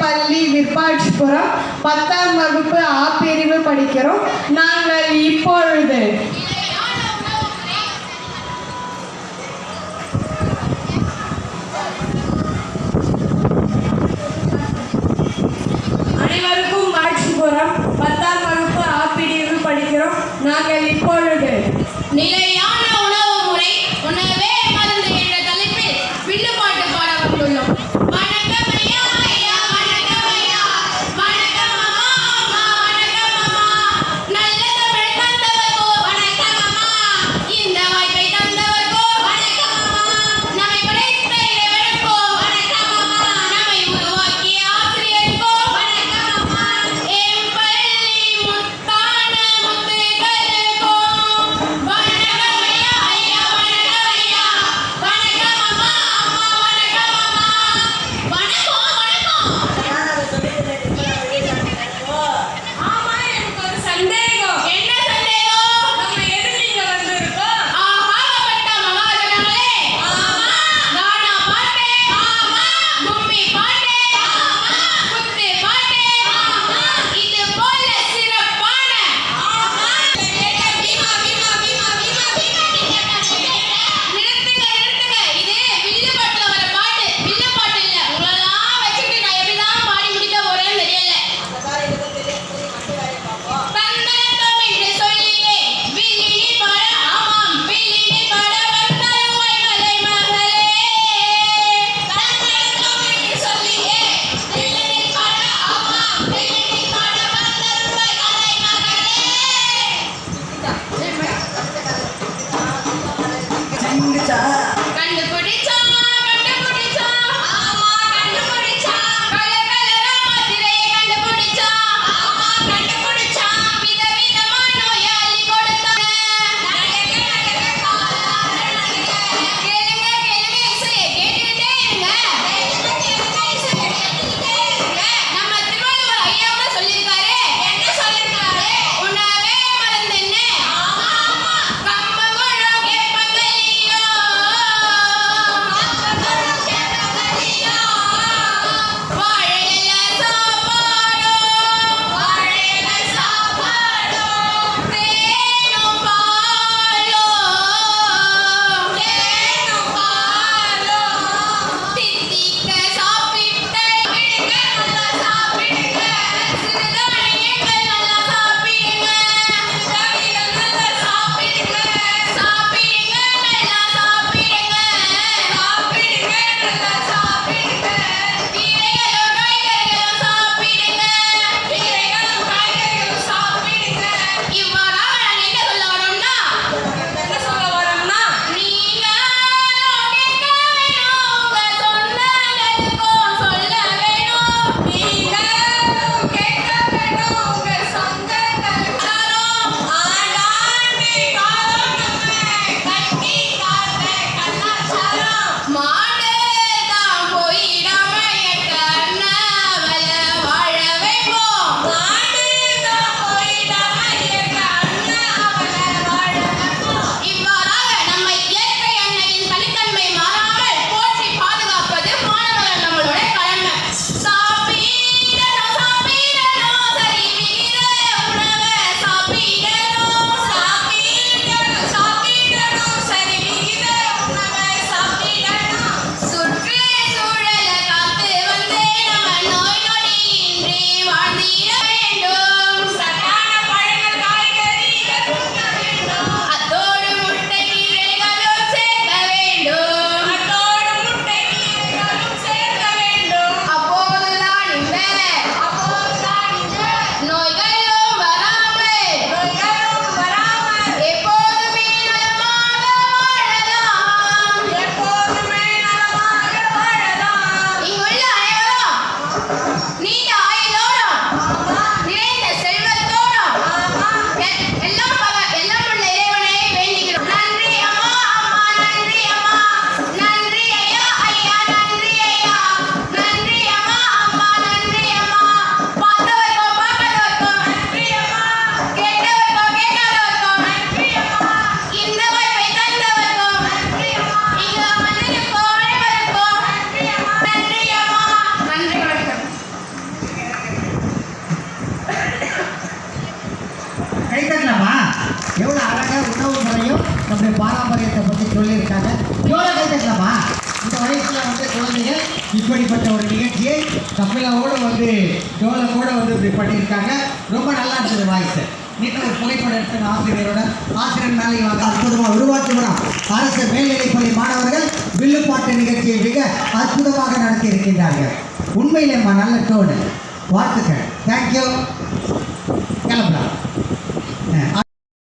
பள்ளி விருப்பாட்சிபுரம் 10ஆம் வகுப்பு ஆ பிரிவு படிக்கிறோம். நாங்கள் இப்பொழுது அனைவருக்கும் ஆட்சிபுரம் 10ஆம் வகுப்பு ஆ பிரிவு படிக்கிறோம். நாங்கள் இப்பொழுது நிலையான உணவு முறை உணவே மருந்து என்ற தலைப்பில் வில்லுப்பாட்டு பாட வந்துள்ளோம். வணக்கம் ஐயா, ஐயா வணக்கம் ஐயா, வணக்கம் அம்மா, அம்மா வணக்கம் அம்மா, நல்ல தமிழ் தந்தவர்கோ வணக்கம் அம்மா, இந்த வாய்ப்பை தந்தவர்கோ வணக்கம் அம்மா, நம்மை படைத்த இறைவனுக்கோ வணக்கம் அம்மா, நம்மை உருவாக்கிய ஆசிரியருக்கோ வணக்கம் அம்மா, எம் பள்ளி முத்தான முத்துகளுக்கோ வணக்கம் நம்முடைய பாரம்பரியத்தை பற்றி சொல்லியிருக்காங்க. எவ்வளோ கேட்கலாமா? இந்த வயசில் வந்து குழந்தைங்க இப்படிப்பட்ட ஒரு நிகழ்ச்சியை கபிலாவோடு வந்து டோலோட வந்து இப்படி பண்ணியிருக்காங்க. ரொம்ப நல்லா இருந்தது வாய்ஸ். நீங்களும் ஒரு புகைப்படம் எடுத்து ஆசிரியரோட ஆசிரியர் மேலே வாங்க. அற்புதமாக உருவாக்குகிறோம். அரசு மேல்நிலைப்பள்ளி மாணவர்கள் வில்லுப்பாட்டு நிகழ்ச்சியை மிக அற்புதமாக நடத்தி இருக்கின்றார்கள். உண்மையிலேம்மா நல்ல டோனு. வாழ்த்துக்கள். தேங்க்யூ. கிளம்பலாம்.